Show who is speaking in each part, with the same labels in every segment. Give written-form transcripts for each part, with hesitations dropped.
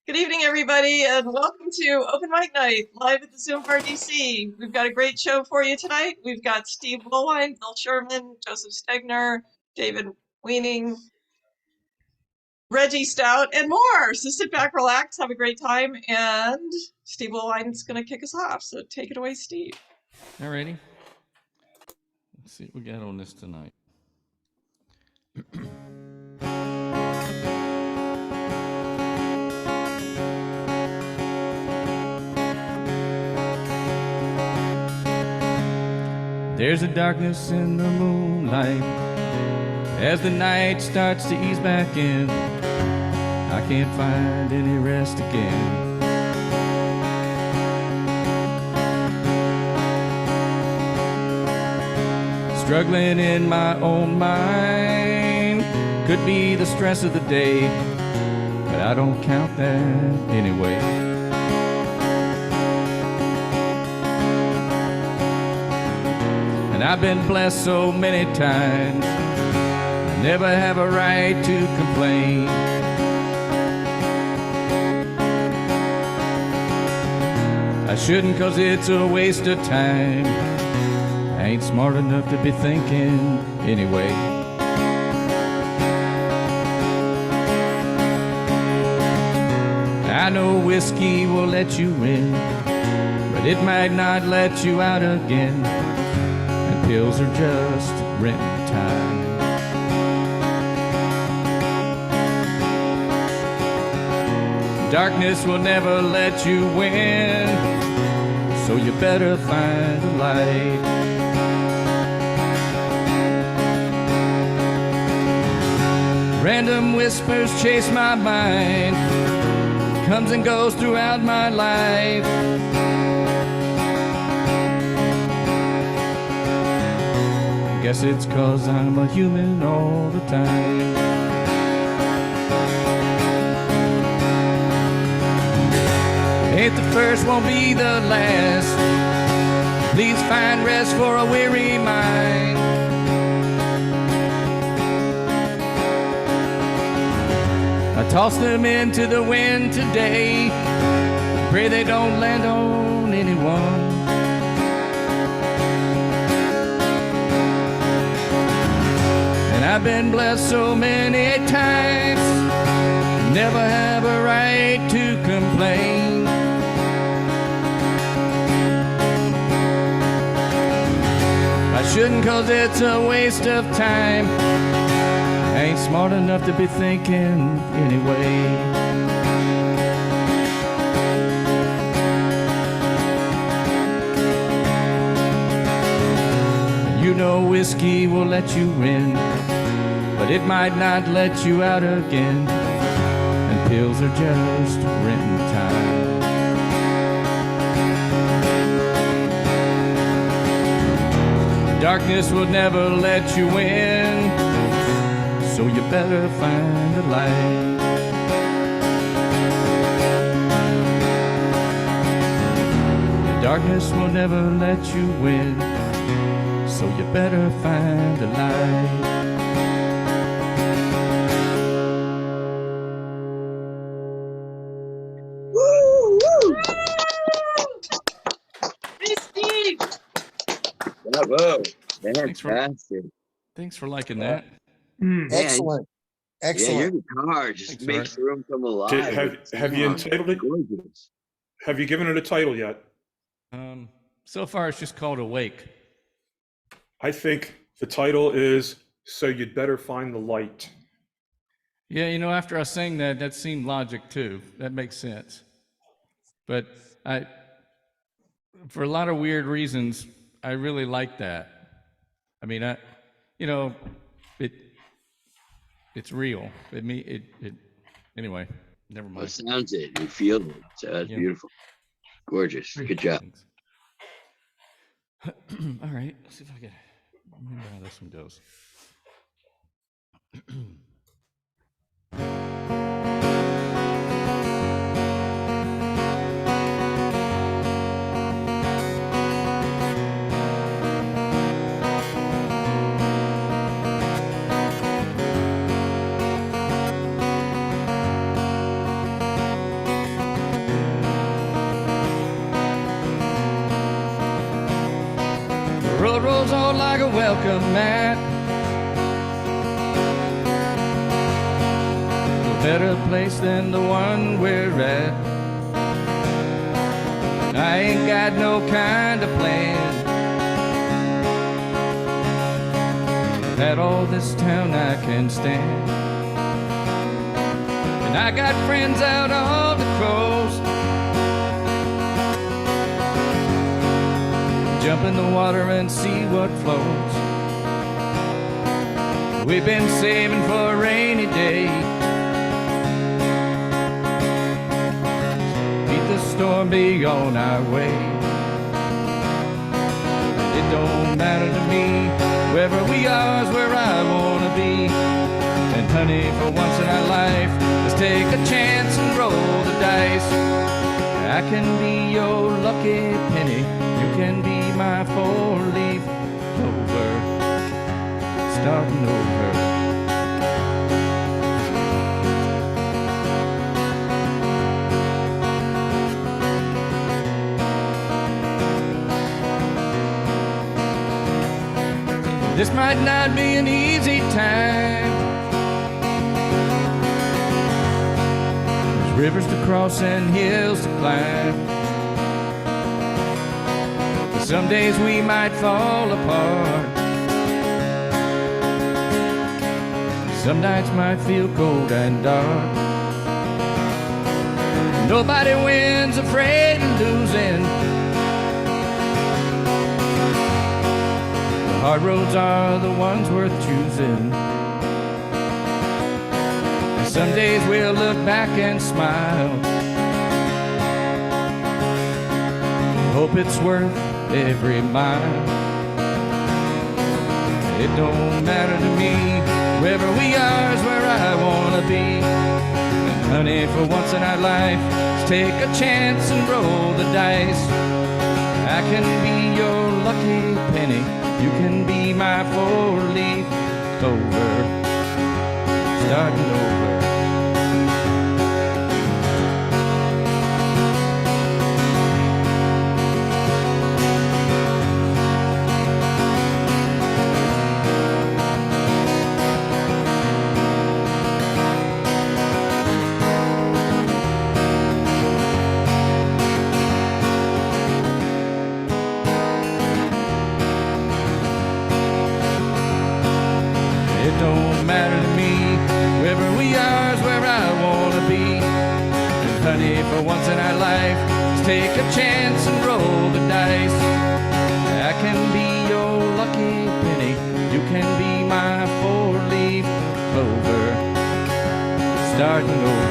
Speaker 1: Good evening, everybody, and welcome to Open Mic Night, live at the ZoomBarDC. We've got a great show for you tonight. We've got Steve Woolwine, Bill Sherman, Joseph Stegner, David Weening, Reggie Stout, and more. So sit back, relax, have a great time, and Steve Woolwine's going to kick us off. So take it away, Steve.
Speaker 2: Alrighty. Let's see what we got on this tonight. There's a darkness in the moonlight as the night starts to ease back in. I can't find any rest again. Struggling in my own mind, could be the stress of the day, but I don't count that anyway. And I've been blessed so many times, I never have a right to complain. I shouldn't, 'cause it's a waste of time. I ain't smart enough to be thinking anyway. I know whiskey will let you in, but it might not let you out again. Pills are just rent time. Darkness will never let you win, so you better find a light. Random whispers chase my mind, comes and goes throughout my life. Guess it's 'cause I'm a human all the time. Ain't the first, won't be the last. Please find rest for a weary mind. I toss them into the wind today, pray they don't land on anyone. I've been blessed so many times, never have a right to complain. I shouldn't, 'cause it's a waste of time. I ain't smart enough to be thinking anyway. You know whiskey will let you in, but it might not let you out again, and pills are just renting time. Darkness will never let you in, so you better find a light. Darkness will never let you win, so you better find a light.
Speaker 3: Bravo. Fantastic.
Speaker 2: Thanks for liking that.
Speaker 4: Excellent. Excellent.
Speaker 3: Yeah, your guitar just makes the room come alive.
Speaker 5: Have you entitled it?
Speaker 3: Gorgeous.
Speaker 5: Have you given it a title yet?
Speaker 2: So far, it's just called Awake.
Speaker 5: I think the title is So You'd Better Find the Light.
Speaker 2: Yeah, you know, after I sang that, that seemed logic too. That makes sense. But for a lot of weird reasons, I really like that. I mean, it's real. Anyway, never mind.
Speaker 3: Well, it sounds it. You feel it. So that's beautiful. Gorgeous. Good job.
Speaker 2: All right, let's see if I can remember how this one goes. world rolls on like a welcome mat. A better place than the one we're at. I ain't got no kind of plan. At all this town I can stand. And I got friends out on the coast. Jump in the water and see what floats. We've been saving for a rainy day. Beat the storm, be on our way. It don't matter to me, wherever we are is where I wanna be. And honey, for once in our life, let's take a chance and roll the dice. I can be your lucky penny, you can be my four-leaf clover, starting over. This might not be an easy time. There's rivers to cross and hills to climb. But some days we might fall apart. Some nights might feel cold and dark. Nobody wins afraid of losing. Hard roads are the ones worth choosing. And some days we'll look back and smile. Hope it's worth every mile. It don't matter to me, wherever we are is where I wanna be. And honey, for once in our life, let's take a chance and roll the dice. I can be your lucky penny, you can be my four-leaf clover, starting over. It don't matter to me, wherever we are is where I wanna be. And honey, for once in our life, let's take a chance and roll the dice. I can be your lucky penny, you can be my four-leaf clover, starting over.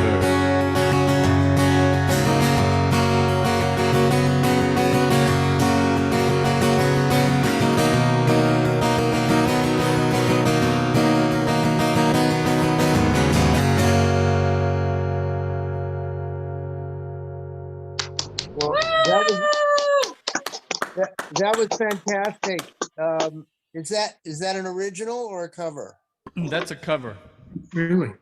Speaker 4: Well, that was fantastic. Is that an original or a cover?
Speaker 2: That's a cover.
Speaker 5: Really?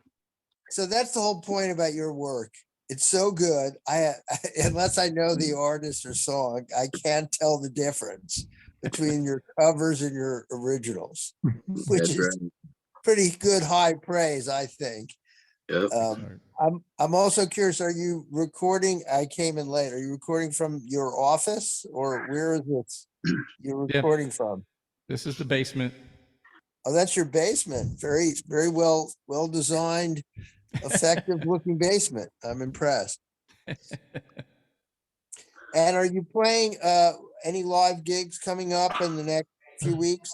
Speaker 4: So that's the whole point about your work. It's so good. Unless I know the artist or song, I can't tell the difference between your covers and your originals, which
Speaker 3: That's
Speaker 4: is
Speaker 3: right.
Speaker 4: pretty good high praise, I think.
Speaker 3: Yep.
Speaker 4: I'm also curious, are you recording? I came in late. Are you recording from your office or where is this you're
Speaker 2: Yeah.
Speaker 4: recording from?
Speaker 2: This is the basement.
Speaker 4: Oh, that's your basement. Very, very well designed, effective looking basement. I'm impressed. And are you playing any live gigs coming up in the next few weeks?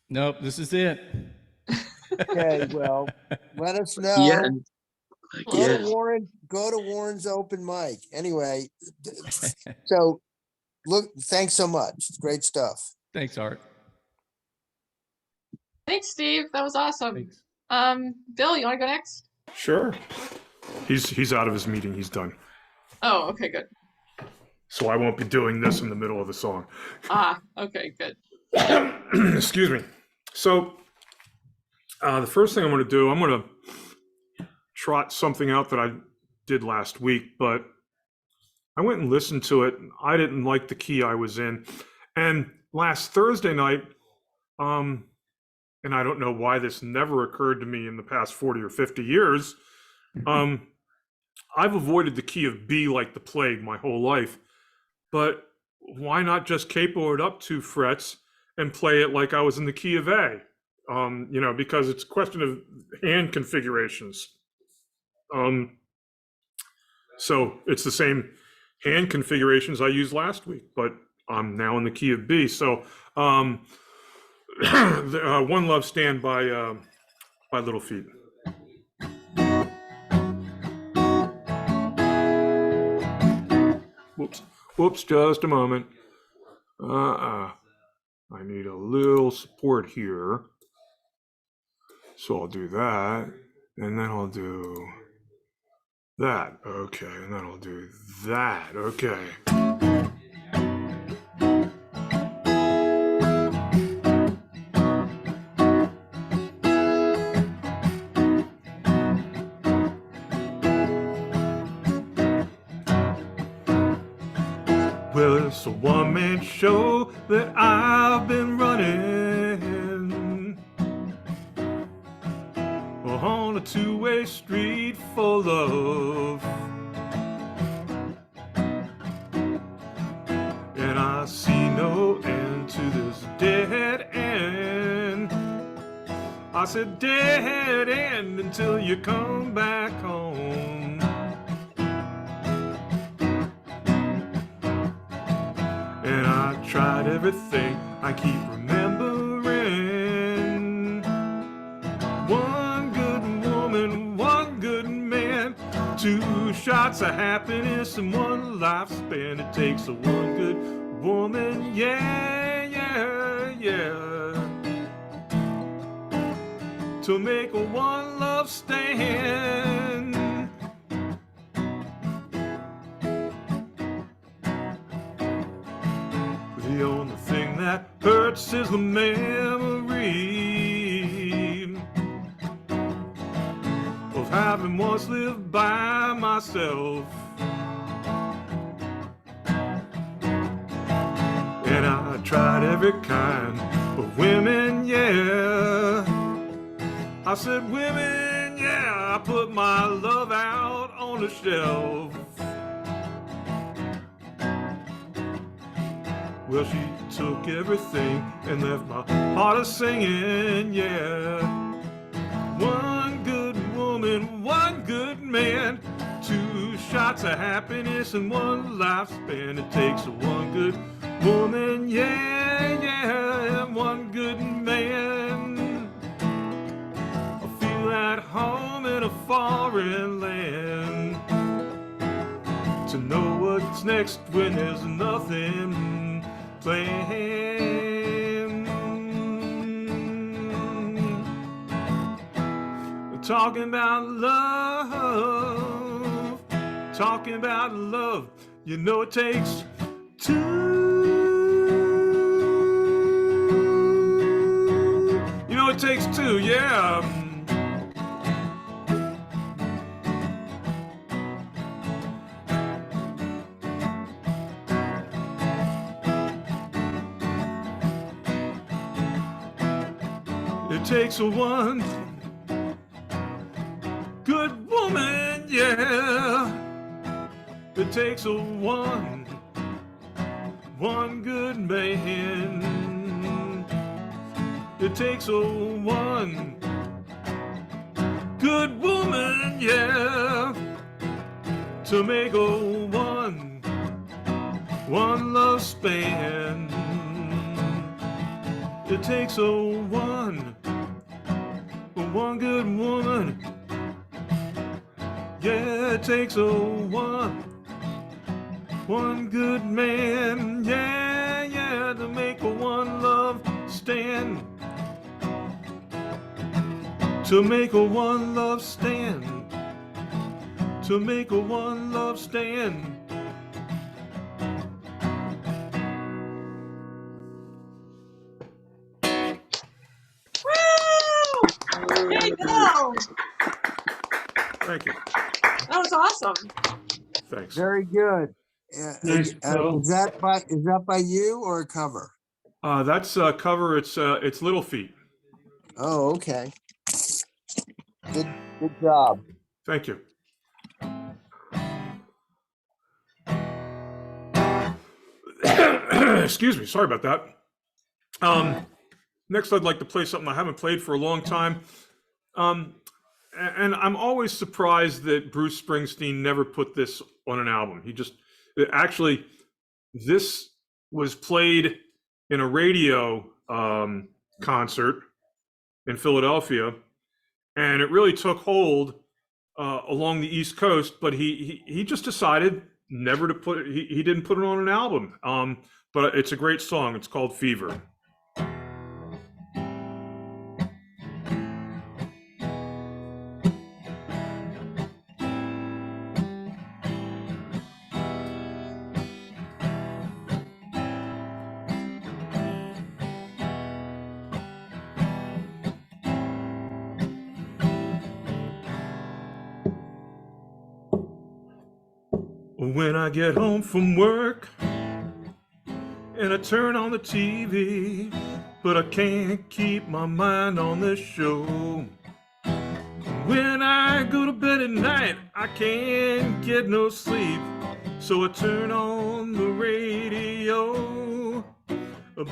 Speaker 2: Nope, this is it.
Speaker 4: Okay, well, let us know.
Speaker 3: Yeah.
Speaker 4: Go to Warren's open mic. Anyway, so look, thanks so much. It's great stuff.
Speaker 2: Thanks, Art.
Speaker 1: Thanks, Steve. That was awesome.
Speaker 2: Thanks.
Speaker 1: Bill, you want to go next?
Speaker 5: Sure. He's out of his meeting. He's done.
Speaker 1: Oh, okay, good.
Speaker 5: So I won't be doing this in the middle of the song.
Speaker 1: Ah, okay, good.
Speaker 5: Excuse me. So the first thing I'm going to do, I'm going to trot something out that I did last week, but I went and listened to it. I didn't like the key I was in. And last Thursday night, and I don't know why this never occurred to me in the past 40 or 50 years. I've avoided the key of B like the plague my whole life, but why not just capo it up 2 frets and play it like I was in the key of A? Because it's a question of hand configurations. So it's the same hand configurations I used last week, but I'm now in the key of B. So One Love Stand by Little Feat. Whoops, just a moment. I need a little support here. So I'll do that, and then I'll do that. Okay, and then I'll do that. Okay. Well, it's a one-man show that I've been running on a two-way street for love, and I see no end to this dead end. I said dead end until you come back home. And I tried everything I keep remembering. One good woman, one good man, 2 shots of happiness and 1 lifespan. It takes a one good woman, yeah, yeah, yeah, to make a one love stand. The only thing that hurts is the memory of having once lived by myself. And I tried every kind of women, yeah. I said women, yeah. I put my love out on the shelf. Well, she took everything and left my heart a-singing, yeah. One good woman, one good man, 2 shots of happiness and 1 lifespan. It takes a one good woman, yeah, yeah, and 1 good man. I feel at home in a foreign land, to know what's next when there's nothing planned. Talking about love, you know it takes 2. You know it takes 2, yeah. It takes a one good woman, yeah. It takes a one good man. It takes a one good woman, yeah, to make a one love span. It takes a one good woman. Yeah, it takes a one good man. Yeah, yeah, to make a one love stand. To make a one love stand. To make a one love stand.
Speaker 1: Yay, Bill!
Speaker 5: Thank you.
Speaker 1: That was awesome.
Speaker 5: Thanks.
Speaker 4: Very good.
Speaker 6: Nice, Bill.
Speaker 4: Is that by you or a cover?
Speaker 5: That's cover. It's Little Feat.
Speaker 4: Oh, okay. Good job.
Speaker 5: Thank you. Excuse me. Sorry about that. Next, I'd like to play something I haven't played for a long time. And I'm always surprised that Bruce Springsteen never put this on an album. Actually, this was played in a radio concert in Philadelphia, and it really took hold along the East Coast. But he just decided never to put it. He didn't put it on an album. But it's a great song. It's called Fever. When I get home from work and I turn on the TV, but I can't keep my mind on the show. When I go to bed at night, I can't get no sleep, so I turn on the radio. But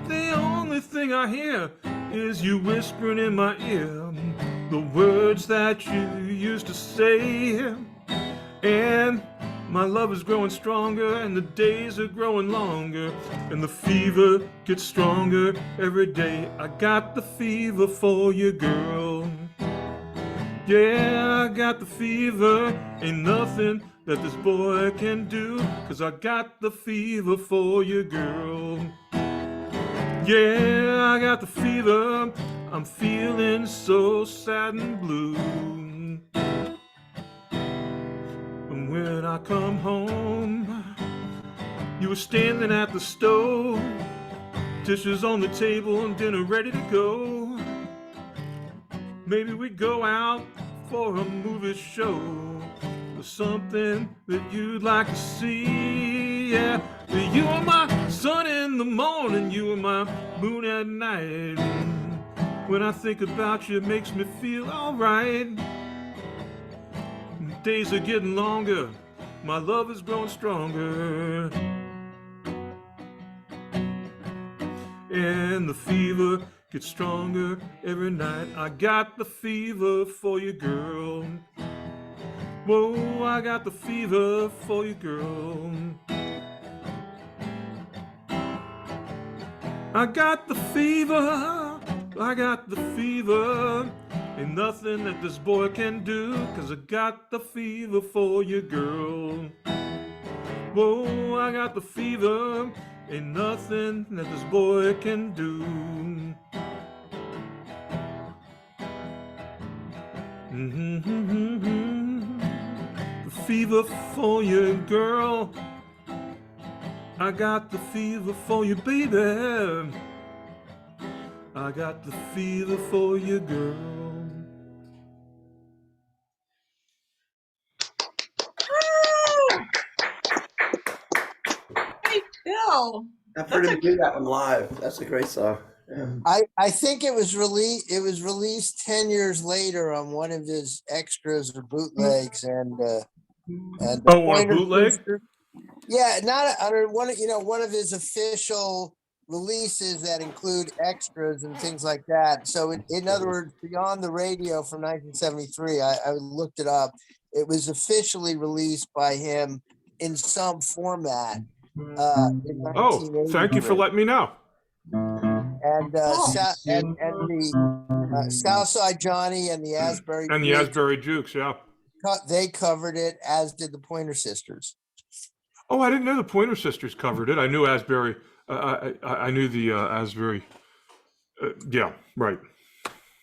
Speaker 5: the only thing I hear is you whispering in my ear the words that you used to say. And my love is growing stronger, and the days are growing longer, and the fever gets stronger every day. I got the fever for you, girl. Yeah, I got the fever. Ain't nothing that this boy can do, 'cause I got the fever for you, girl. Yeah, I got the fever. I'm feeling so sad and blue. And when I come home, you were standing at the stove, dishes on the table and dinner ready to go. Maybe we go out for a movie show, or something that you'd like to see. Yeah, you are my sun in the morning, you are my moon at night. When I think about you, it makes me feel alright. Days are getting longer, my love is growing stronger, and the fever gets stronger every night. I got the fever for you, girl. Whoa, I got the fever for you, girl. I got the fever, I got the fever. Ain't nothing that this boy can do, 'cause I got the fever for you, girl. Whoa, I got the fever. Ain't nothing that this boy can do. The fever for you, girl. I got the fever for you, baby. I got the fever for you, girl.
Speaker 1: Hey, Bill.
Speaker 6: I've heard him do that one live. That's a great song. Yeah.
Speaker 4: I think it was released 10 years later on one of his extras or bootlegs, and the
Speaker 5: On a bootleg?
Speaker 4: Sisters, yeah, not on one of his official releases that include extras and things like that. So in other words, beyond the radio from 1973, I looked it up. It was officially released by him in some format.
Speaker 5: Oh, thank you for letting me know.
Speaker 4: And the Southside Johnny and the Asbury
Speaker 5: and the
Speaker 4: Jukes,
Speaker 5: Asbury Jukes, yeah.
Speaker 4: They covered it, as did the Pointer Sisters.
Speaker 5: Oh, I didn't know the Pointer Sisters covered it. I knew Asbury. I knew the Asbury. Yeah, right.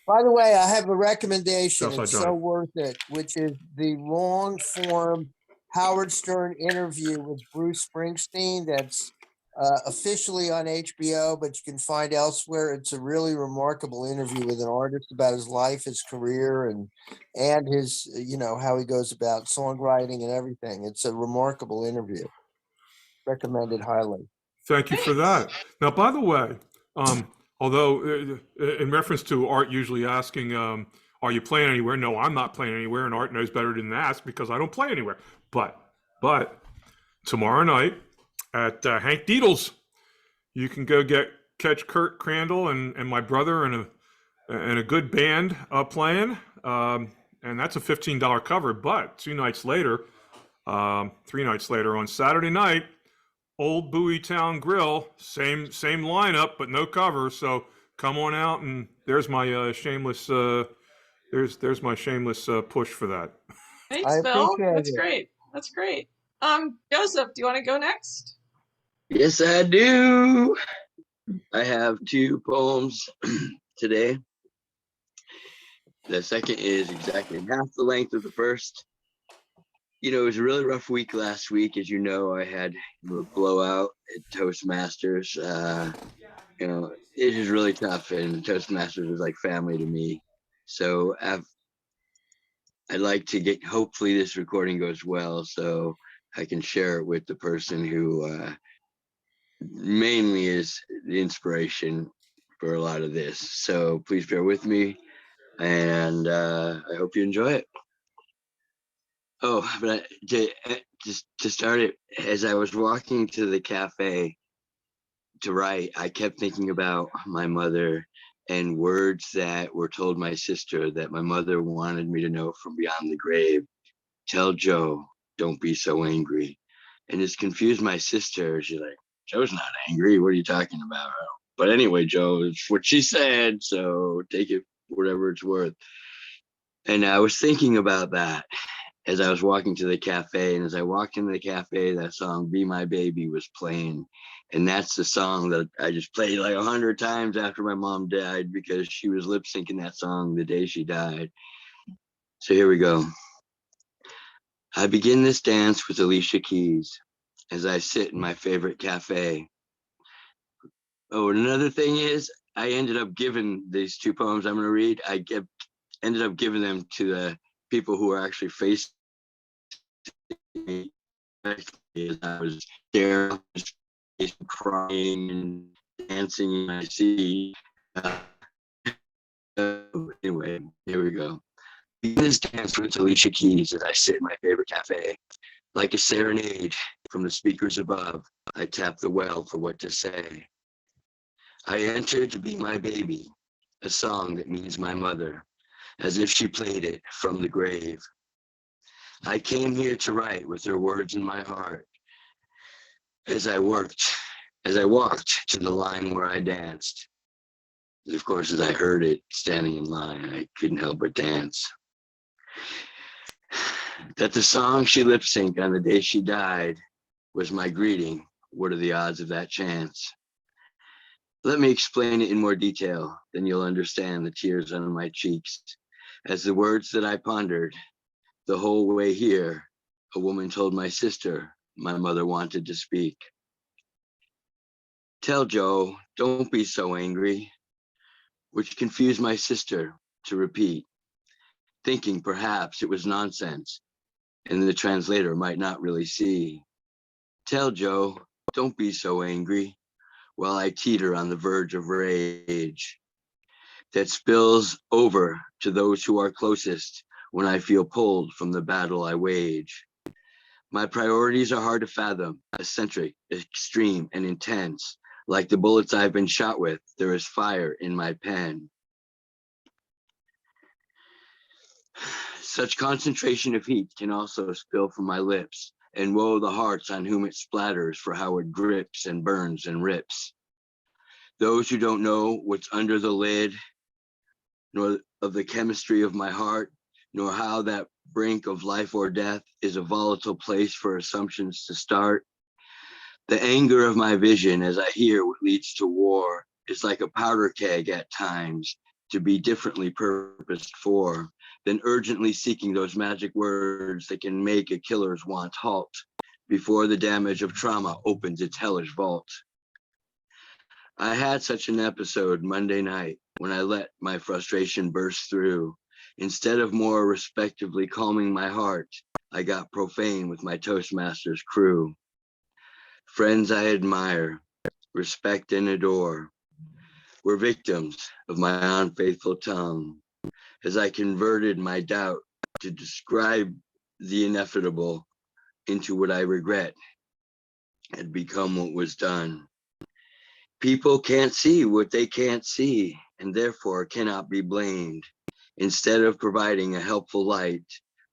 Speaker 4: By the way, I have a recommendation.
Speaker 5: Southside
Speaker 4: It's
Speaker 5: Johnny.
Speaker 4: so worth it, which is the long form Howard Stern interview with Bruce Springsteen. That's officially on HBO, but you can find elsewhere. It's a really remarkable interview with an artist about his life, his career, and his, how he goes about songwriting and everything. It's a remarkable interview. Recommended highly.
Speaker 5: Thank you for that. Now, by the way, although in reference to Art usually asking, are you playing anywhere? No, I'm not playing anywhere, and Art knows better than to ask because I don't play anywhere. But tomorrow night at Hank Deedle's, you can go catch Kurt Crandall and my brother and a good band playing, and that's a $15 cover. But 3 nights later, on Saturday night, Old Bowie Town Grill, same lineup, but no cover. So come on out, and there's my shameless there's my shameless push for that.
Speaker 1: Thanks, Bill. That's great. That's great. Joseph, do you want to go next?
Speaker 3: Yes, I do. I have 2 poems today. The second is exactly half the length of the first. You know, it was a really rough week last week. As you know, I had a blowout at Toastmasters. You know, it was really tough, and Toastmasters was like family to me. So I'd like to hopefully this recording goes well so I can share it with the person who mainly is the inspiration for a lot of this. So please bear with me, and I hope you enjoy it. Oh, but just to start it, as I was walking to the cafe to write, I kept thinking about my mother and words that were told my sister that my mother wanted me to know from beyond the grave. Tell Joe, don't be so angry. And it's confused my sister. She's like, Joe's not angry. What are you talking about? But anyway, Joe, it's what she said. So take it whatever it's worth. And I was thinking about that as I was walking to the cafe. And as I walked into the cafe, that song, Be My Baby, was playing. And that's the song that I just played like 100 times after my mom died, because she was lip syncing that song the day she died. So here we go. I begin this dance with Alicia Keys as I sit in my favorite cafe. Oh, and another thing is, I ended up giving these 2 poems I'm going to read. Ended up giving them to the people who were actually facing me as I was there, crying and dancing in my seat. Anyway, here we go. This dance with Alicia Keys as I sit in my favorite cafe. Like a serenade from the speakers above, I tap the well for what to say. I enter to be my baby, a song that means my mother, as if she played it from the grave. I came here to write with her words in my heart. As I walked to the line where I danced. Of course, as I heard it standing in line, I couldn't help but dance. That the song she lip synced on the day she died was my greeting. What are the odds of that chance? Let me explain it in more detail, then you'll understand the tears on my cheeks. As the words that I pondered, the whole way here, a woman told my sister my mother wanted to speak. Tell Joe, don't be so angry, which confused my sister to repeat, thinking perhaps it was nonsense, and the translator might not really see. Tell Joe, don't be so angry, while I teeter on the verge of rage that spills over to those who are closest when I feel pulled from the battle I wage. My priorities are hard to fathom, eccentric, extreme, and intense. Like the bullets I've been shot with, there is fire in my pen. Such concentration of heat can also spill from my lips, and woe the hearts on whom it splatters for how it grips and burns and rips. Those who don't know what's under the lid, nor of the chemistry of my heart, nor how that brink of life or death is a volatile place for assumptions to start. The anger of my vision as I hear what leads to war is like a powder keg at times to be differently purposed for, than urgently seeking those magic words that can make a killer's want halt before the damage of trauma opens its hellish vault. I had such an episode Monday night when I let my frustration burst through. Instead of more respectively calming my heart, I got profane with my Toastmasters crew. Friends I admire, respect, and adore were victims of my unfaithful tongue, as I converted my doubt to describe the inevitable into what I regret had become what was done. People can't see what they can't see, and therefore cannot be blamed. Instead of providing a helpful light,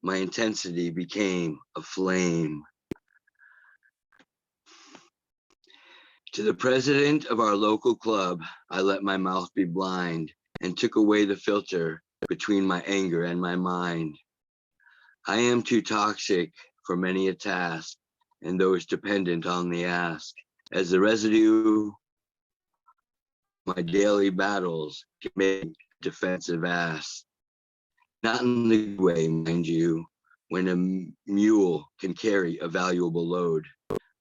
Speaker 3: my intensity became a flame. To the president of our local club, I let my mouth be blind and took away the filter between my anger and my mind. I am too toxic for many a task and those dependent on the ask, as the residue of my daily battles can make defensive ass. Not in the way, mind you, when a mule can carry a valuable load.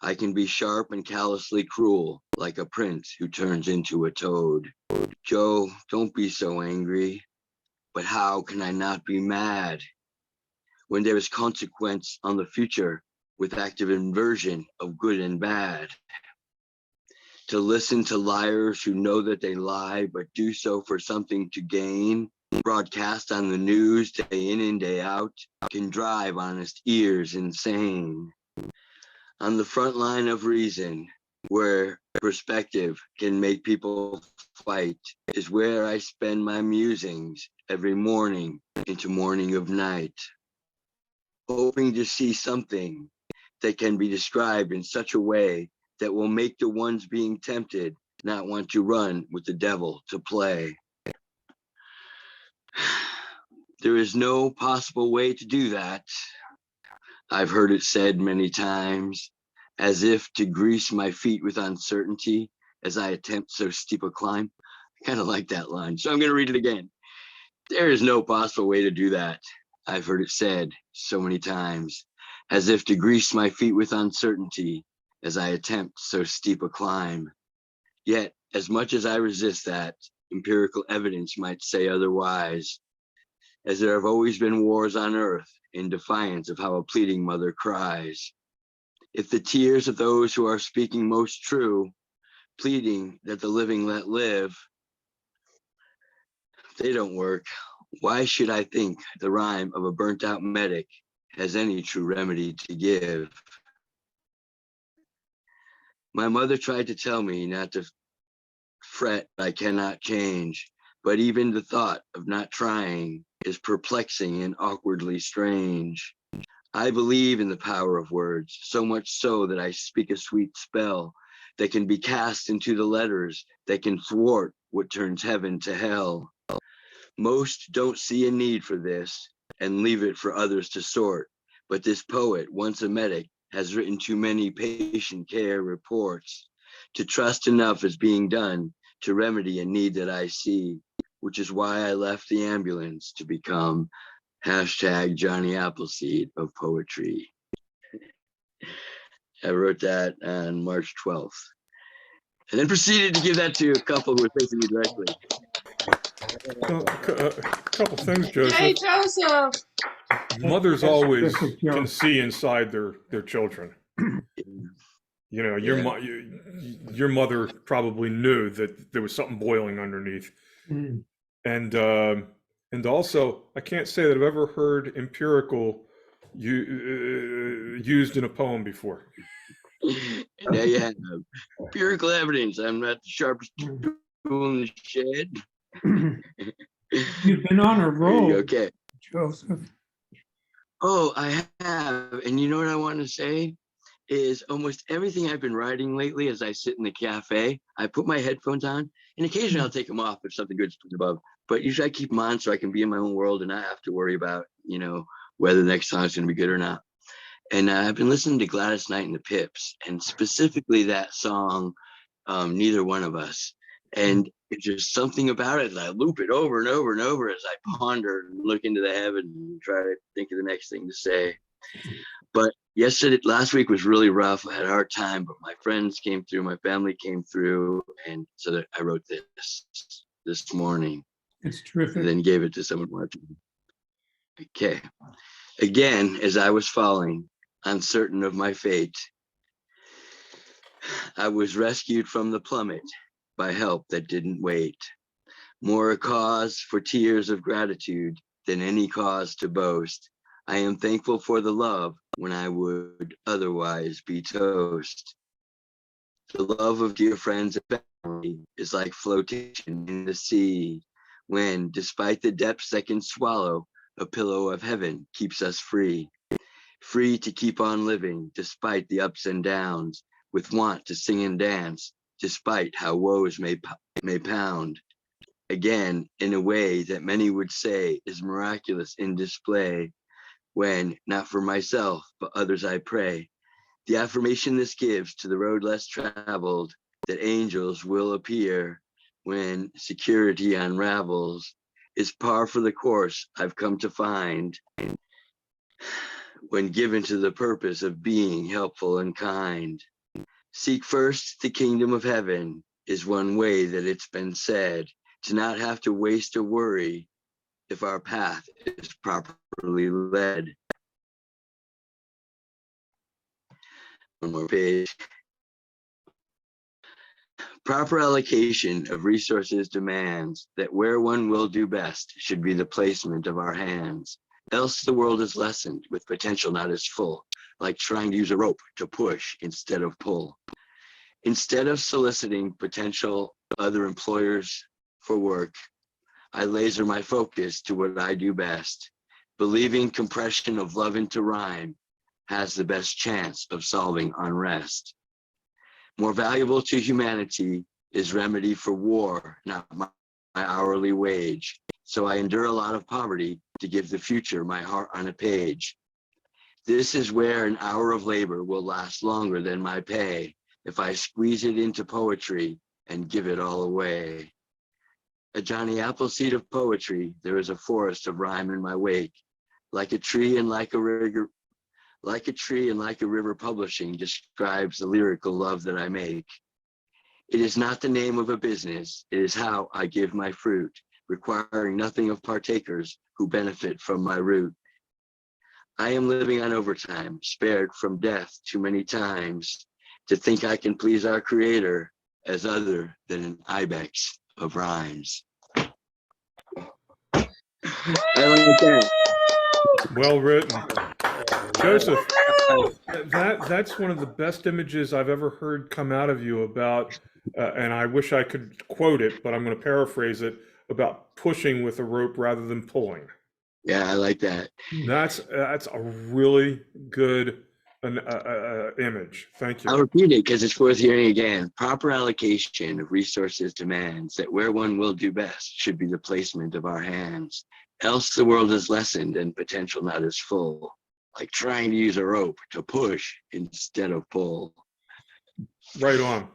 Speaker 3: I can be sharp and callously cruel, like a prince who turns into a toad. Joe, don't be so angry. But how can I not be mad when there is consequence on the future with active inversion of good and bad? To listen to liars who know that they lie, but do so for something to gain, broadcast on the news day in and day out, can drive honest ears insane. On the front line of reason, where perspective can make people fight, is where I spend my musings every morning into morning of night, hoping to see something that can be described in such a way that will make the ones being tempted not want to run with the devil to play. There is no possible way to do that. I've heard it said many times, as if to grease my feet with uncertainty as I attempt so steep a climb. I kind of like that line, so I'm going to read it again. There is no possible way to do that. I've heard it said so many times, as if to grease my feet with uncertainty as I attempt so steep a climb. Yet, as much as I resist that, empirical evidence might say otherwise, as there have always been wars on earth in defiance of how a pleading mother cries. If the tears of those who are speaking most true, pleading that the living let live, they don't work, why should I think the rhyme of a burnt out medic has any true remedy to give? My mother tried to tell me not to fret, I cannot change, but even the thought of not trying is perplexing and awkwardly strange. I believe in the power of words, so much so that I speak a sweet spell that can be cast into the letters that can thwart what turns heaven to hell. Most don't see a need for this and leave it for others to sort, but this poet, once a medic, has written too many patient care reports to trust enough is being done to remedy a need that I see, which is why I left the ambulance to become hashtag Johnny Appleseed of poetry. I wrote that on March 12th and then proceeded to give that to a couple who were facing me directly.
Speaker 5: A couple things,
Speaker 1: Yay,
Speaker 5: Joseph.
Speaker 1: Joseph!
Speaker 5: Mothers always can see inside their children. You know, your mother probably knew that there was something boiling underneath. And also, I can't say that I've ever heard empirical used in a poem before.
Speaker 3: There you have empirical evidence. I'm not the sharpest tool in the shed.
Speaker 7: You've been on a roll,
Speaker 3: Okay.
Speaker 7: Joseph.
Speaker 3: Oh, I have. And you know what I want to say is almost everything I've been writing lately as I sit in the cafe, I put my headphones on and occasionally I'll take them off if something good's above. But usually I keep them on so I can be in my own world and not have to worry about, you know, whether the next song's going to be good or not. And I've been listening to Gladys Knight and the Pips, and specifically that song, Neither One of Us. And it's just something about it that I loop it over and over and over as I ponder and look into the heavens and try to think of the next thing to say. But last week was really rough. I had a hard time, but my friends came through, my family came through, and so that I wrote this morning.
Speaker 7: It's terrific.
Speaker 3: And then gave it to someone watching. Okay. Again, as I was falling, uncertain of my fate, I was rescued from the plummet by help that didn't wait. More a cause for tears of gratitude than any cause to boast. I am thankful for the love when I would otherwise be toast. The love of dear friends and family is like flotation in the sea, when, despite the depths that can swallow, a pillow of heaven keeps us free. Free to keep on living, despite the ups and downs, with want to sing and dance, despite how woes may pound. Again, in a way that many would say is miraculous in display, when, not for myself, but others I pray. The affirmation this gives to the road less traveled, that angels will appear when security unravels, is par for the course I've come to find, when given to the purpose of being helpful and kind. Seek first the kingdom of heaven is one way that it's been said, to not have to waste or worry if our path is properly led. One more page. Proper allocation of resources demands that where one will do best should be the placement of our hands. Else the world is lessened with potential not as full, like trying to use a rope to push instead of pull. Instead of soliciting potential other employers for work, I laser my focus to what I do best, believing compression of love into rhyme has the best chance of solving unrest. More valuable to humanity is remedy for war, not my hourly wage. So I endure a lot of poverty to give the future my heart on a page. This is where an hour of labor will last longer than my pay if I squeeze it into poetry and give it all away. A Johnny Appleseed of poetry, there is a forest of rhyme in my wake. Like a tree and like a river publishing describes the lyrical love that I make. It is not the name of a business, it is how I give my fruit, requiring nothing of partakers who benefit from my root. I am living on overtime, spared from death too many times, to think I can please our creator as other than an ibex of rhymes. I like that.
Speaker 5: Well written. Joseph, that's one of the best images I've ever heard come out of you about, and I wish I could quote it, but I'm going to paraphrase it, about pushing with a rope rather than pulling.
Speaker 3: Yeah, I like that.
Speaker 5: That's a really good image. Thank you.
Speaker 3: I'll repeat it because it's worth hearing again. Proper allocation of resources demands that where one will do best should be the placement of our hands. Else the world is lessened and potential not as full, like trying to use a rope to push instead of pull.
Speaker 5: Right on.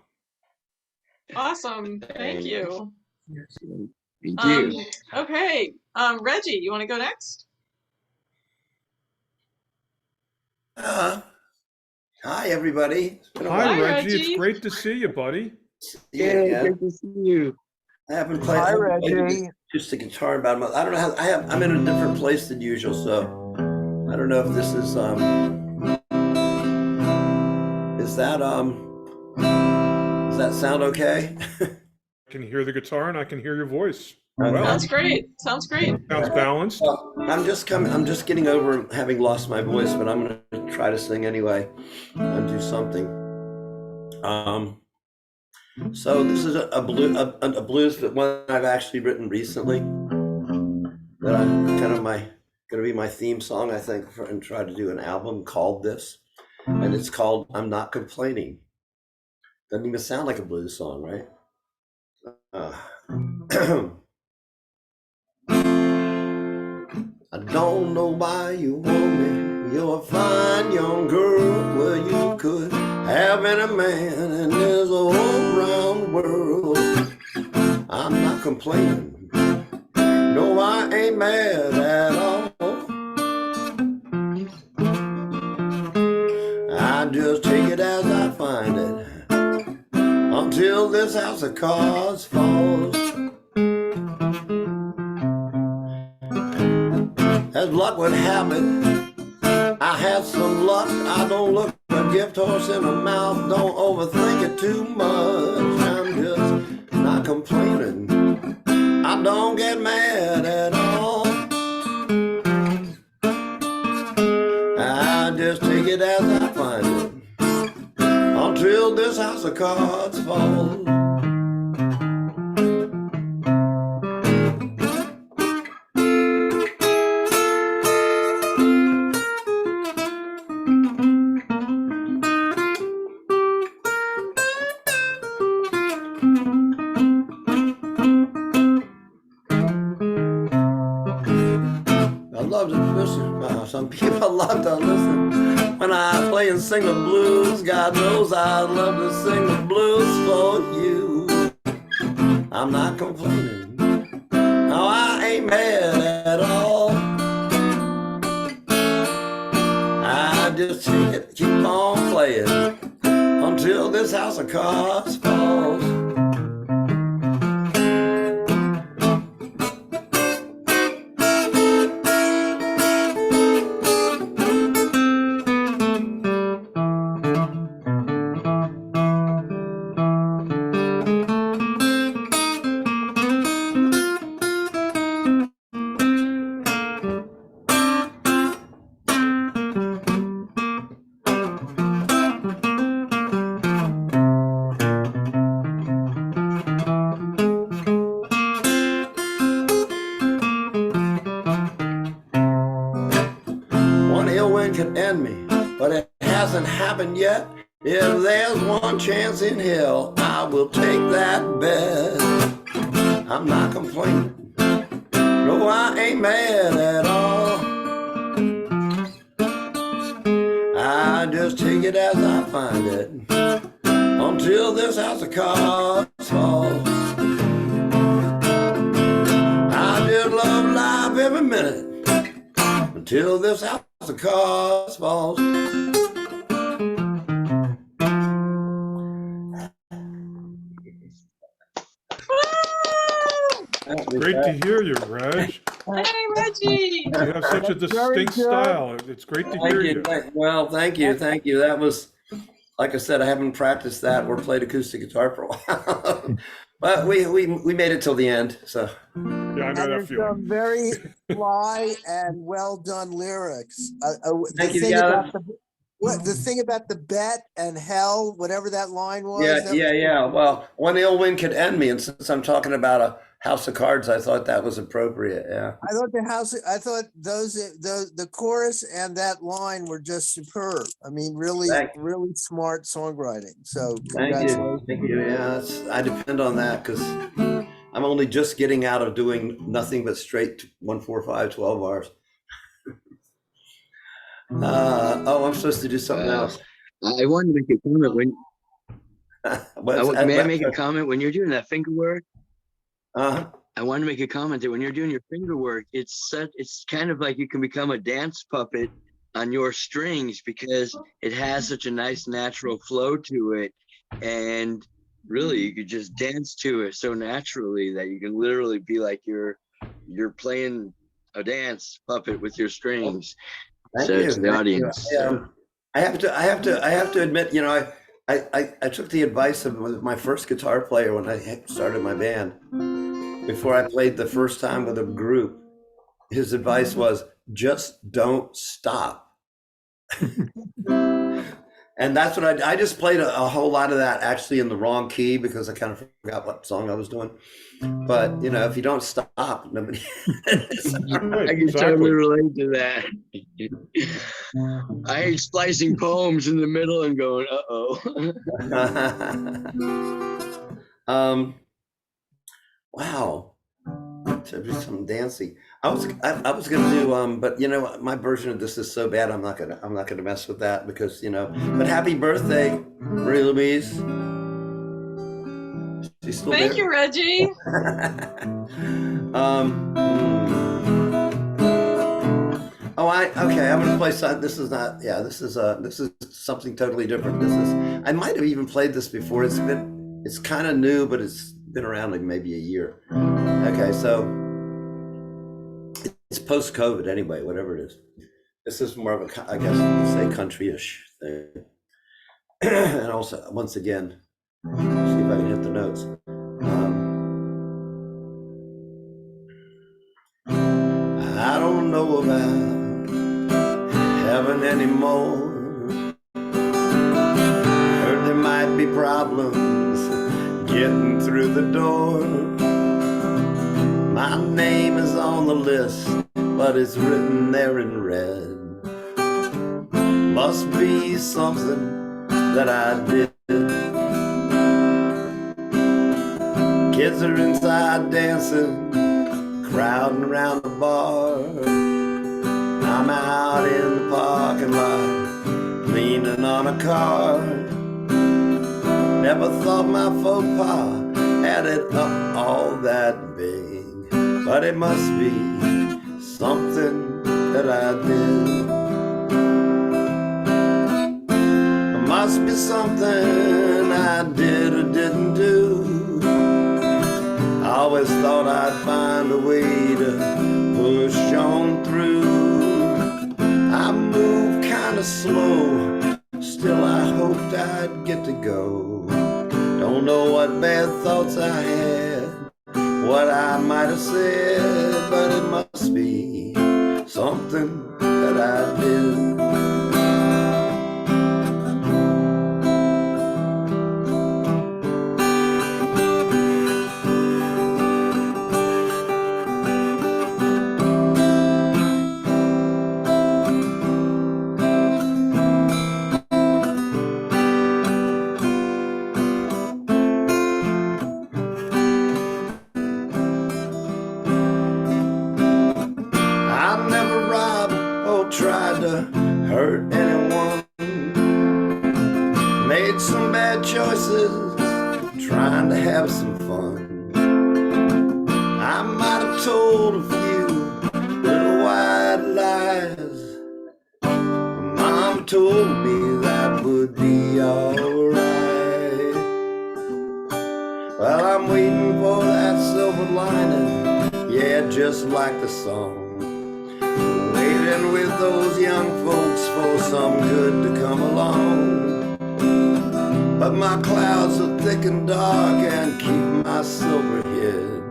Speaker 1: Awesome. Thank you.
Speaker 3: Thank you.
Speaker 1: Okay. Reggie, you want to go next?
Speaker 6: Hi, everybody.
Speaker 5: Hi, Reggie. It's great to see you, buddy.
Speaker 3: Yeah, good to see you.
Speaker 6: I haven't played.
Speaker 4: Hi, Reggie.
Speaker 6: Just the guitar about a month. I don't know how. I'm in a different place than usual, so I don't know if this is. Does that sound okay?
Speaker 5: I can hear the guitar and I can hear your voice.
Speaker 6: Okay.
Speaker 5: Well,
Speaker 1: Sounds great. Sounds great.
Speaker 5: sounds balanced.
Speaker 6: Well, I'm just getting over having lost my voice, but I'm going to try to sing anyway and do something. So this is a blues, but one I've actually written recently. That I'm going to be my theme song, I think, and try to do an album called this, and it's called "I'm Not Complaining." Doesn't even sound like a blues song, right? I don't know why you want me. You're a fine young girl. Well, you could have any man in this whole round world. I'm not complaining. No, I ain't mad at all. I just take it as I find it until this house of cards falls. As luck would have it, I had some luck. I don't look a gift horse in the mouth. Don't overthink it too much. I'm just not complaining. I don't get mad at all. I just take it as I find it until this house of cards falls. Some people love to listen when I play and sing the blues. God knows I love to sing the blues for you. I'm not complaining. No, I ain't mad at all. I just keep on playing until this house of cards falls. Could end me, but it hasn't happened yet. If there's one chance in hell, I will take that bet. I'm not complaining. No, I ain't mad at all. I just take it as I find it until this house of cards falls. I just love life every minute until this house the cards falls.
Speaker 5: Great to hear you, Reg.
Speaker 1: Hey, Reggie.
Speaker 5: You have such a distinct style. It's great to hear you.
Speaker 6: Well, thank you. That was, like I said, I haven't practiced that or played acoustic guitar for a while. But we made it till the end, so.
Speaker 5: Yeah, I know that feeling.
Speaker 4: Some very fly and well done lyrics.
Speaker 6: Thank you, guys.
Speaker 4: The thing about the bet and hell, whatever that line was.
Speaker 6: Yeah. Well, one ill wind could end me, and since I'm talking about a house of cards, I thought that was appropriate. Yeah.
Speaker 4: I thought the chorus and that line were just superb. I mean, really smart songwriting. So congratulations.
Speaker 6: Thank you. Yeah, I depend on that because I'm only just getting out of doing nothing but straight 1, 4, 5, 12 bars. I'm supposed to do something else.
Speaker 3: I wanted to make a comment may I make a comment when you're doing that finger work? I want to make a comment that when you're doing your finger work, it's kind of like you can become a dance puppet on your strings because it has such a nice natural flow to it, and really you could just dance to it so naturally that you can literally be like you're playing a dance puppet with your strings.
Speaker 6: Thank
Speaker 3: so
Speaker 6: you.
Speaker 3: to the audience.
Speaker 6: I have to admit, I took the advice of my first guitar player when I started my band. Before I played the first time with a group, his advice was just don't stop. And that's what I just played a whole lot of that actually in the wrong key because I kind of forgot what song I was doing. But if you don't stop, nobody.
Speaker 3: I can totally relate to that. I hate splicing poems in the middle and going,
Speaker 6: Wow. So do some dancing. I was gonna do but my version of this is so bad I'm not gonna mess with that because but happy birthday, Marie-Louise. She's still
Speaker 1: Thank
Speaker 6: there.
Speaker 1: you, Reggie.
Speaker 6: I'm gonna play something. This is something totally different. I might have even played this before. It's kind of new, but it's been around like maybe a year. Okay, so it's post-COVID anyway, whatever it is. This is more of a, I guess, say country-ish thing. and also, once again, see if I can hit the notes. I don't know about heaven anymore. Heard there might be problems getting through the door. My name is on the list, but it's written there in red. Must be something that I did. Kids are inside dancing, crowding around the bar. I'm out in the parking lot, leaning on a car. Never thought my faux pas added up all that big, but it must be something that I did. It must be something I did or didn't do. I always thought I'd find a way to push on through. I moved kind of slow, still I hoped I'd get to go. Don't know what bad thoughts I had, what I might have said, but it must be something that I did. Tried to hurt anyone, made some bad choices, trying to have some fun. I might have told a few little white lies. Mom told me that would be alright. Well, I'm waiting for that silver lining, yeah, just like the song. Waiting with those young folks for some good to come along. But my clouds are thick and dark and keep my silver head.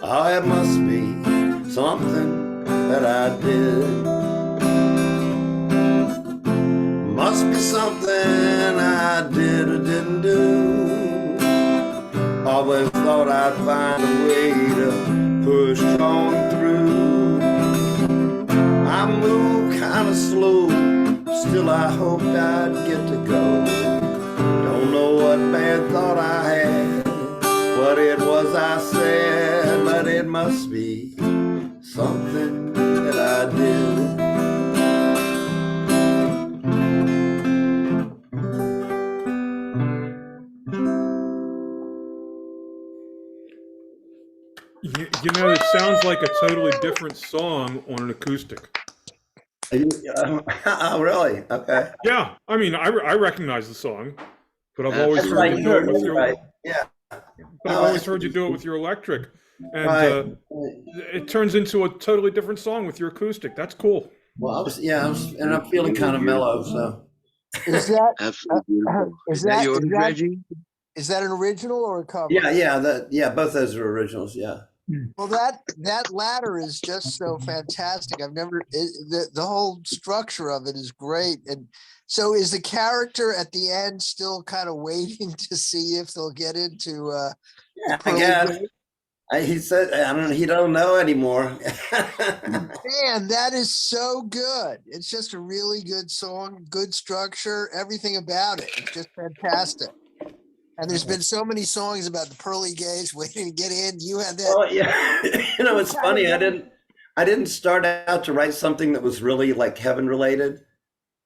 Speaker 6: Oh, it must be something that I did. Must be something I did or didn't do. Always thought I'd find a way to push on through. I moved kind of slow, still I hoped I'd get to go. Don't know what bad thought I had, what it was I said, but it must be something that I did.
Speaker 5: You know, it sounds like a totally different song on an acoustic.
Speaker 6: Oh, really? Okay.
Speaker 5: Yeah, I mean, I recognize the song, but I've always
Speaker 6: That's
Speaker 5: heard
Speaker 6: right.
Speaker 5: you do it with your.
Speaker 6: Right. Yeah.
Speaker 5: But I've always heard you do it with your electric, and
Speaker 6: Right.
Speaker 5: it turns into a totally different song with your acoustic. That's cool.
Speaker 6: Well, and I'm feeling kind of mellow, so.
Speaker 4: Is that
Speaker 3: Absolutely beautiful.
Speaker 4: is
Speaker 3: Is that
Speaker 4: that-
Speaker 3: yours,
Speaker 4: is that-
Speaker 3: Reggie?
Speaker 4: is that an original or a cover?
Speaker 6: Yeah, both those are originals. Yeah.
Speaker 4: Well, that latter is just so fantastic. The whole structure of it is great. And so is the character at the end still kind of waiting to see if they'll get into
Speaker 6: Yeah,
Speaker 4: pearly
Speaker 6: again,
Speaker 4: gates?
Speaker 6: he said, he don't know anymore.
Speaker 4: Man, that is so good. It's just a really good song, good structure, everything about it. It's just fantastic. And there's been so many songs about the pearly gates waiting to get in. You had that.
Speaker 6: Well, yeah, it's funny. I didn't start out to write something that was really like heaven related.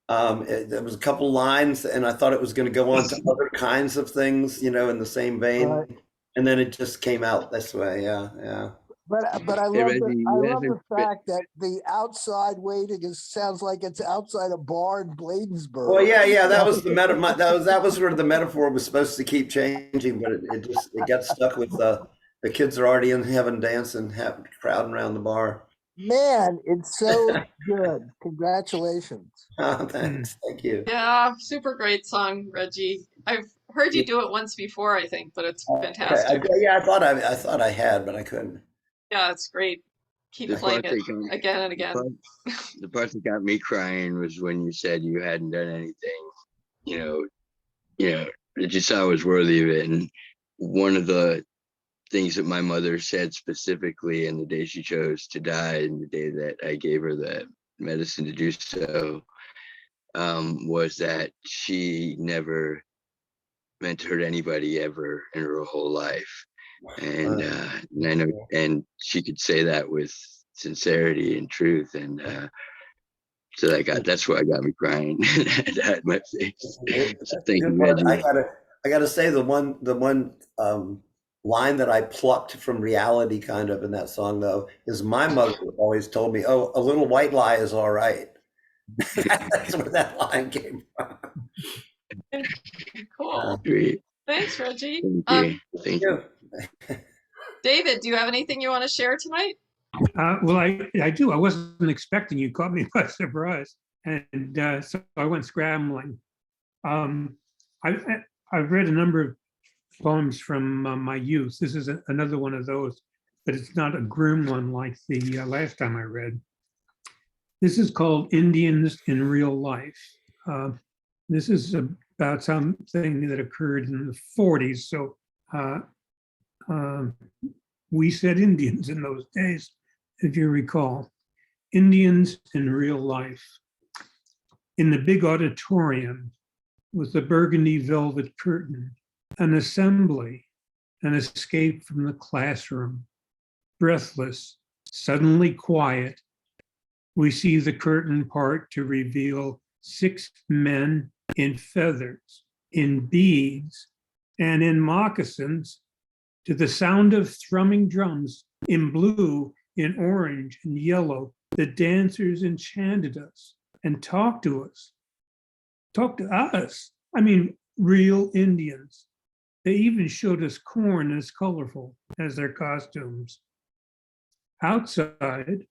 Speaker 6: There was a couple lines, and I thought it was going to go on to other kinds of things, in the same vein.
Speaker 4: Right.
Speaker 6: And then it just came out this way. Yeah.
Speaker 4: But I love,
Speaker 3: Reggie,
Speaker 4: the,
Speaker 3: you
Speaker 4: I love
Speaker 3: haven't
Speaker 4: the fact that the outside waiting sounds like it's outside a bar in Bladensburg.
Speaker 6: Well, yeah. That was the that was where the metaphor was supposed to keep changing, but it got stuck with the kids are already in heaven dancing, crowding around the bar.
Speaker 4: Man, it's so good. Congratulations.
Speaker 6: Oh, thanks. Thank you.
Speaker 1: Yeah, super great song, Reggie. I've heard you do it once before, I think, but it's
Speaker 6: Okay.
Speaker 1: fantastic.
Speaker 6: Yeah, I thought I had, but I couldn't.
Speaker 1: Yeah, it's great. Keep
Speaker 3: The
Speaker 1: playing
Speaker 3: part
Speaker 1: it
Speaker 3: that got
Speaker 1: again and
Speaker 3: the
Speaker 1: again.
Speaker 3: part, the part that got me crying was when you said you hadn't done anything, you know, that you saw was worthy of it. And one of the things that my mother said specifically in the day she chose to die and the day that I gave her the medicine to do so, was that she never meant to hurt anybody ever in her whole life. And I know, and she could say that with sincerity and truth. And so that's why got me crying. That my face. So thank you, Reggie.
Speaker 6: I gotta say the one line that I plucked from reality kind of in that song though is my mother always told me, "Oh, a little white lie is all right." That's where that line came from.
Speaker 1: Cool.
Speaker 3: Great.
Speaker 1: Thanks, Reggie.
Speaker 3: Thank you.
Speaker 1: David, do you have anything you want to share tonight?
Speaker 7: Well, I do. I wasn't expecting you. Caught me by surprise, and so I went scrambling. I've read a number of poems from my youth. This is another one of those, but it's not a grim one like the last time I read. This is called Indians in Real Life. This is about something that occurred in the 40s. So we said Indians in those days, if you recall. Indians in Real Life. In the big auditorium with the burgundy velvet curtain, an assembly, an escape from the classroom. Breathless, suddenly quiet, we see the curtain part to reveal 6 men in feathers, in beads, and in moccasins, to the sound of thrumming drums in blue, in orange, and yellow. The dancers enchanted us and talked to us. Talked to us. I mean, real Indians. They even showed us corn as colorful as their costumes. Outside,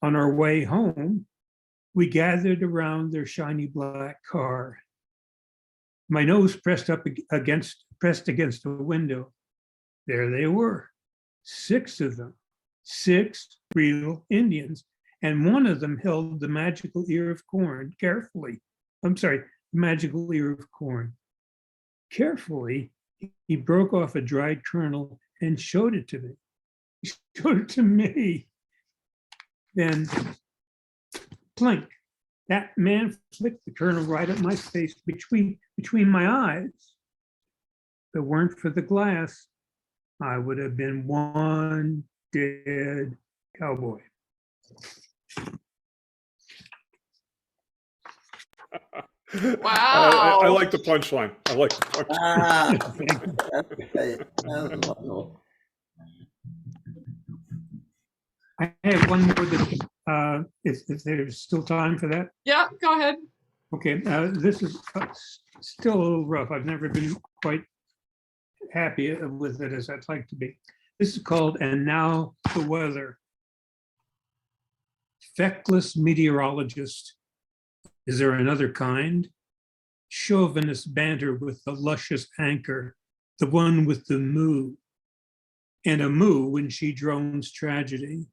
Speaker 7: on our way home, we gathered around their shiny black car. My nose pressed against the window. There they were, 6 of them, 6 real Indians. And one of them held the magical ear of corn carefully. I'm sorry, the magical ear of corn. Carefully, he broke off a dried kernel and showed it to me. He showed it to me. Then, plink, that man flicked the kernel right at my face between my eyes. If it weren't for the glass, I would have been one dead cowboy.
Speaker 1: Wow.
Speaker 5: I like the punchline. I like the punchline.
Speaker 7: I have one more that, if there's still time for that.
Speaker 1: Yeah, go ahead.
Speaker 7: Okay, this is still a little rough. I've never been quite happy with it as I'd like to be. This is called And Now the Weather. Feckless meteorologist. Is there another kind? Chauvinist banter with the luscious anchor, the one with the moo, and a moo when she drones tragedy.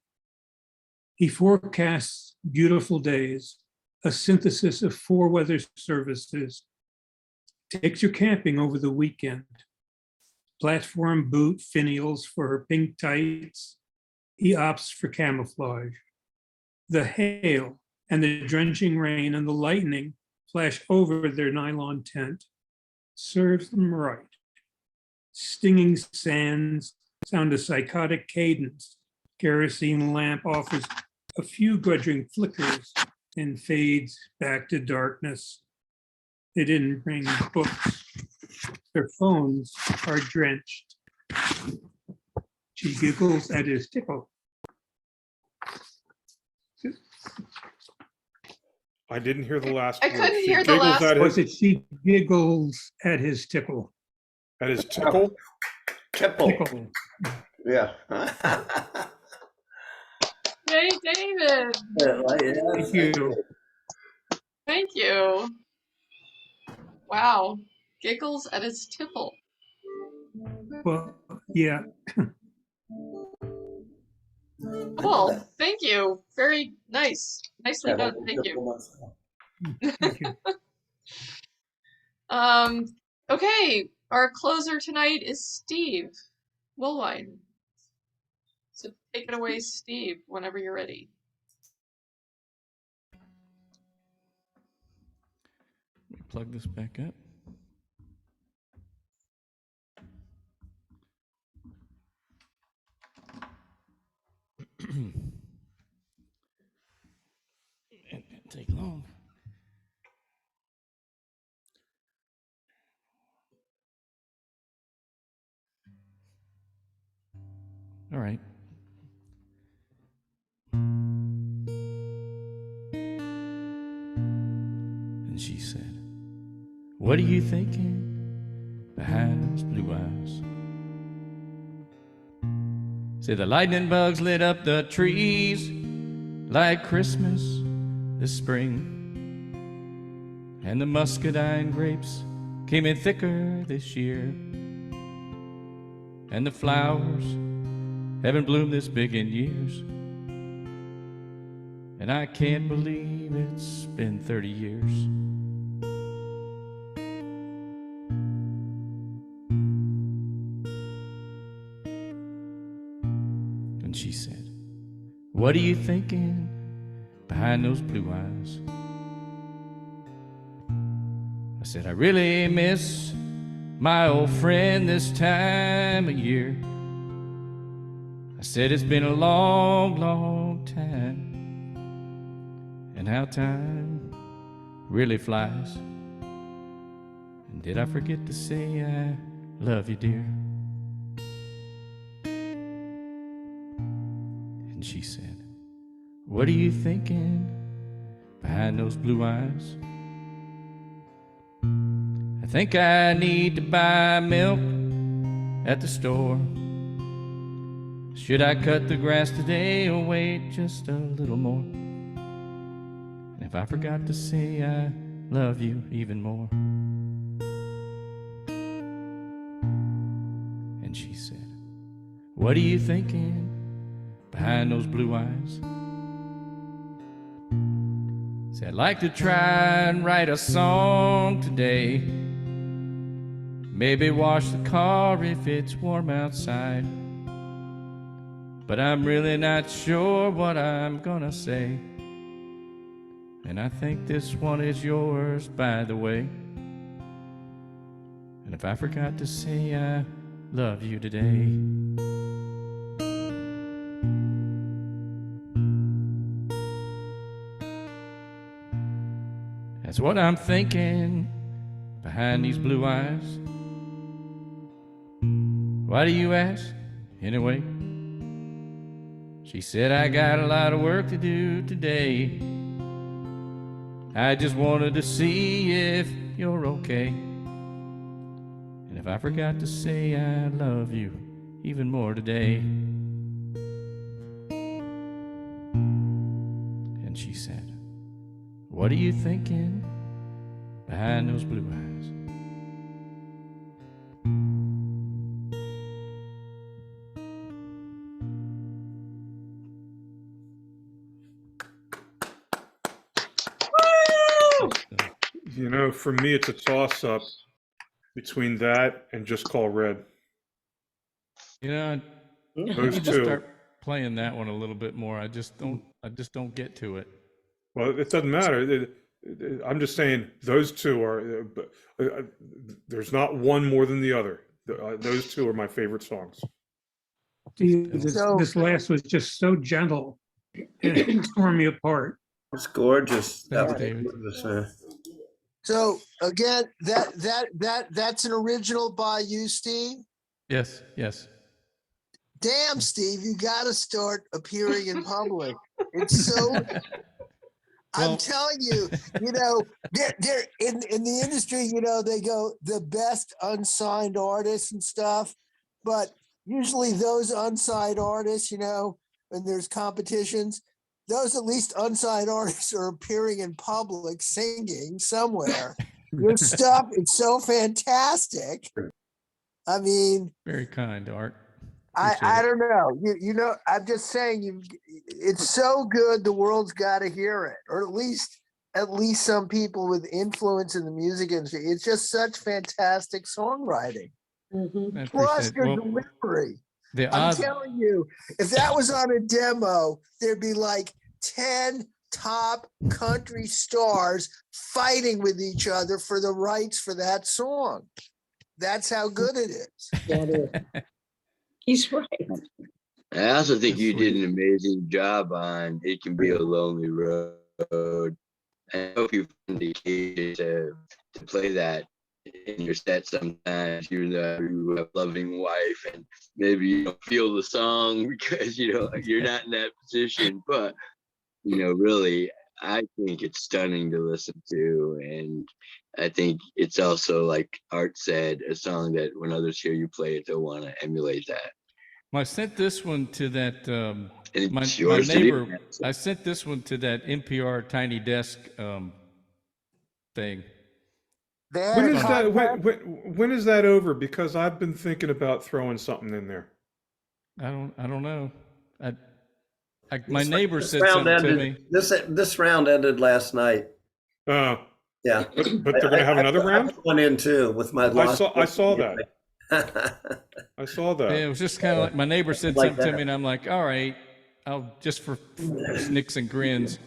Speaker 7: He forecasts beautiful days, a synthesis of 4 weather services, takes her camping over the weekend. Platform boot finials for her pink tights. He opts for camouflage. The hail and the drenching rain and the lightning flash over their nylon tent. Serves them right. Stinging sands sound a psychotic cadence. Kerosene lamp offers a few grudging flickers and fades back to darkness. They didn't bring books. Their phones are drenched. She giggles at his tickle.
Speaker 5: I didn't hear the last
Speaker 1: I
Speaker 5: word.
Speaker 1: couldn't
Speaker 5: She
Speaker 1: hear the
Speaker 5: giggles
Speaker 1: last
Speaker 5: at
Speaker 7: Was
Speaker 5: his,
Speaker 7: it she giggles at his tickle?
Speaker 5: at his tickle.
Speaker 6: Tipple.
Speaker 7: Tickle.
Speaker 6: Yeah.
Speaker 1: Hey, David.
Speaker 7: Thank you.
Speaker 1: Thank you. Wow. Giggles at its tipple.
Speaker 7: Well, yeah,
Speaker 1: Cool. Thank you. Very nice. Nicely done. Thank you.
Speaker 7: thank you.
Speaker 1: Okay. Our closer tonight is Steve Woolwine. So take it away, Steve, whenever you're ready.
Speaker 2: Let me plug this back up. It didn't take long. All right. And she said, "What are you thinking behind those blue eyes?" Say the lightning bugs lit up the trees like Christmas this spring, and the muscadine grapes came in thicker this year, and the flowers haven't bloomed this big in years, and I can't believe it's been 30 years. And she said, "What are you thinking behind those blue eyes?" I said, "I really miss my old friend this time of year." I said, "It's been a long, long time, and how time really flies. And did I forget to say I love you, dear?" And she said, "What are you thinking behind those blue eyes?" "I think I need to buy milk at the store. Should I cut the grass today or wait just a little more? And if I forgot to say I love you even more?" And she said, "What are you thinking behind those blue eyes?" Say, "I'd like to try and write a song today. Maybe wash the car if it's warm outside. But I'm really not sure what I'm gonna say. And I think this one is yours, by the way. And if I forgot to say I love you today." That's what I'm thinking behind these blue eyes. Why do you ask, anyway? She said, "I got a lot of work to do today. I just wanted to see if you're okay. And if I forgot to say I love you even more today." And she said, "What are you thinking behind those blue eyes?"
Speaker 1: Woo!
Speaker 5: You know, for me, it's a toss-up between that and Just Call Red.
Speaker 2: You know,
Speaker 5: Those
Speaker 2: you just
Speaker 5: two.
Speaker 2: start playing that one a little bit more. I just don't get to it.
Speaker 5: Well, it doesn't matter. I'm just saying those two are. There's not one more than the other. Those two are my favorite songs.
Speaker 7: Steve, this last was just so gentle. It tore me apart.
Speaker 6: It's gorgeous. That
Speaker 2: Thanks,
Speaker 6: was
Speaker 2: David.
Speaker 6: gorgeous.
Speaker 4: So again, that's an original by you, Steve.
Speaker 2: Yes, yes.
Speaker 4: Damn, Steve, you got to start appearing in public. It's so. I'm
Speaker 2: Well-
Speaker 4: telling you, you know, they're in the industry. You know, they go the best unsigned artists and stuff, but usually those unsigned artists, you know, when there's competitions, those at least unsigned artists are appearing in public singing somewhere. Your stuff is so fantastic. I mean,
Speaker 2: Very kind, Art.
Speaker 4: I
Speaker 2: Appreciate it.
Speaker 4: don't know. You know, I'm just saying it's so good the world's got to hear it, or at least some people with influence in the music industry. It's just such fantastic songwriting.
Speaker 2: I appreciate
Speaker 4: Plus
Speaker 2: it.
Speaker 4: your
Speaker 2: Well,
Speaker 4: delivery.
Speaker 2: the
Speaker 4: I'm
Speaker 2: odd,
Speaker 4: telling you, if that was on a demo, there'd be like 10 top country stars fighting with each other for the rights for that song. That's how good it is.
Speaker 8: Yeah, it is. He's right.
Speaker 3: I also think
Speaker 2: That's
Speaker 3: you did
Speaker 2: sweet.
Speaker 3: an amazing job on It Can Be a Lonely Road. I hope you find the occasion to play that in your set sometimes, even though you have a loving wife and maybe you don't feel the song because you're not in that position. But really, I think it's stunning to listen to, and I think it's also, like Art said, a song that when others hear you play it, they'll want to emulate that.
Speaker 2: well, I sent this one to that,
Speaker 3: And
Speaker 2: my
Speaker 3: it's yours to do.
Speaker 2: neighbor, I sent this one to that NPR Tiny Desk thing.
Speaker 4: They had
Speaker 5: When
Speaker 4: a
Speaker 5: is that?
Speaker 4: contest?
Speaker 5: When is that over? Because I've been thinking about throwing something in there.
Speaker 2: I don't know. My
Speaker 6: This-
Speaker 2: neighbor
Speaker 6: this
Speaker 2: said
Speaker 6: round
Speaker 2: something to
Speaker 6: ended-
Speaker 2: me.
Speaker 6: This round ended last night.
Speaker 5: Oh,
Speaker 6: Yeah.
Speaker 5: but they're gonna have another
Speaker 6: I
Speaker 5: round.
Speaker 6: put one in too with my
Speaker 5: I
Speaker 6: lost.
Speaker 5: saw that. I saw
Speaker 2: Yeah, it
Speaker 5: that.
Speaker 2: was just kind of like my neighbor said
Speaker 6: Like
Speaker 2: something to
Speaker 6: that.
Speaker 2: me, and I'm like, all right, I'll just for snicks and grins,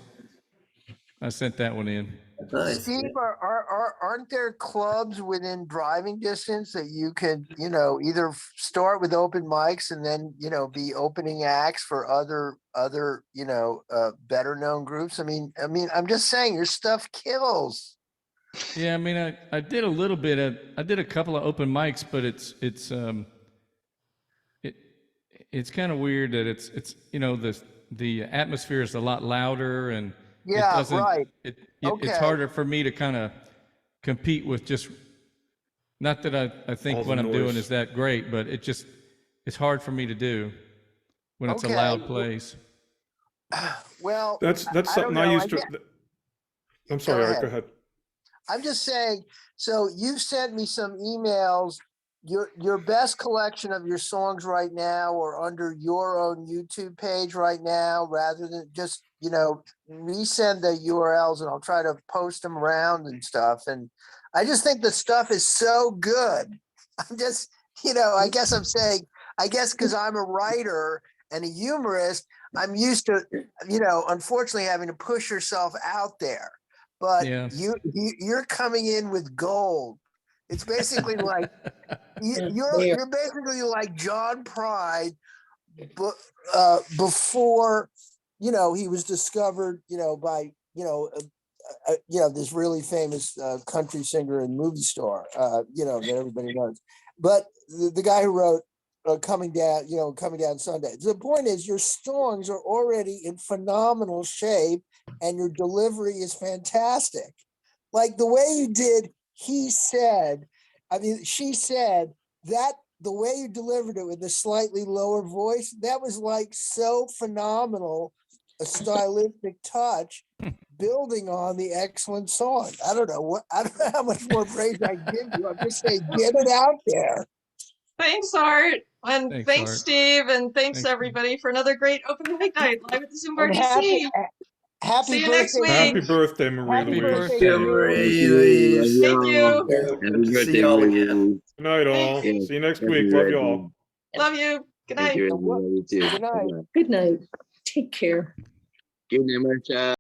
Speaker 2: I sent that one in.
Speaker 6: Nice.
Speaker 4: Steve, aren't there clubs within driving distance that you could, either start with open mics and then, be opening acts for other, better known groups? I mean, I'm just saying your stuff kills.
Speaker 2: Yeah, I mean, I did a little bit. I did a couple of open mics, but it's kind of weird that it's the atmosphere is a lot louder, and
Speaker 4: Yeah,
Speaker 2: it doesn't.
Speaker 4: right.
Speaker 2: It's
Speaker 4: Okay.
Speaker 2: harder for me to kind of compete with just. Not that I think
Speaker 5: All the
Speaker 2: what I'm doing
Speaker 5: noise.
Speaker 2: is that great, but it's hard for me to do when it's a
Speaker 4: Okay.
Speaker 2: loud place.
Speaker 4: Well,
Speaker 5: That's
Speaker 4: I don't
Speaker 5: something I
Speaker 4: know.
Speaker 5: used to. I'm sorry, Art.
Speaker 4: ahead.
Speaker 5: Go ahead.
Speaker 4: I'm just saying, so you've sent me some emails. Your best collection of your songs right now are under your own YouTube page right now, rather than just, resend the URLs and I'll try to post them around and stuff. And I just think the stuff is so good. I'm just, I guess I'm saying, because I'm a writer and a humorist, I'm used to, unfortunately having to push yourself out there. But
Speaker 2: Yeah.
Speaker 4: you're coming in with gold. It's basically like you're basically like John Pride, but before he was discovered, by this really famous country singer and movie star, that everybody knows. But the guy who wrote Coming Down Sunday. The point is, your songs are already in phenomenal shape, and your delivery is fantastic. Like the way you did, she said, that the way you delivered it with a slightly lower voice, that was like so phenomenal, a stylistic touch, building on the excellent song. I don't know how much more praise I give you. I'm just saying, get it out there.
Speaker 1: Thanks, Art. And thanks,
Speaker 2: Art.
Speaker 1: Steve. And thanks,
Speaker 2: Thanks,
Speaker 1: everybody, for another great open mic night live at the
Speaker 4: And
Speaker 1: ZoomBarDC.
Speaker 4: happy
Speaker 1: See you next
Speaker 4: birthday.
Speaker 5: Happy birthday,
Speaker 4: Happy
Speaker 5: Marie-Louise.
Speaker 4: birthday
Speaker 2: birthday.
Speaker 4: to you.
Speaker 6: Marie-Louise.
Speaker 1: Thank you.
Speaker 6: Good
Speaker 3: Happy
Speaker 6: to see
Speaker 3: birthday,
Speaker 6: y'all
Speaker 3: Marie-Louise.
Speaker 6: again.
Speaker 5: Good night, all.
Speaker 1: Thanks.
Speaker 5: See you next
Speaker 3: Happy
Speaker 5: week. Love
Speaker 3: birthday.
Speaker 5: you all.
Speaker 1: Love you. Good
Speaker 3: Thank
Speaker 1: night.
Speaker 3: you, everybody, too.
Speaker 4: Good night.
Speaker 8: Good night. Take care.
Speaker 3: Good night, Marcia.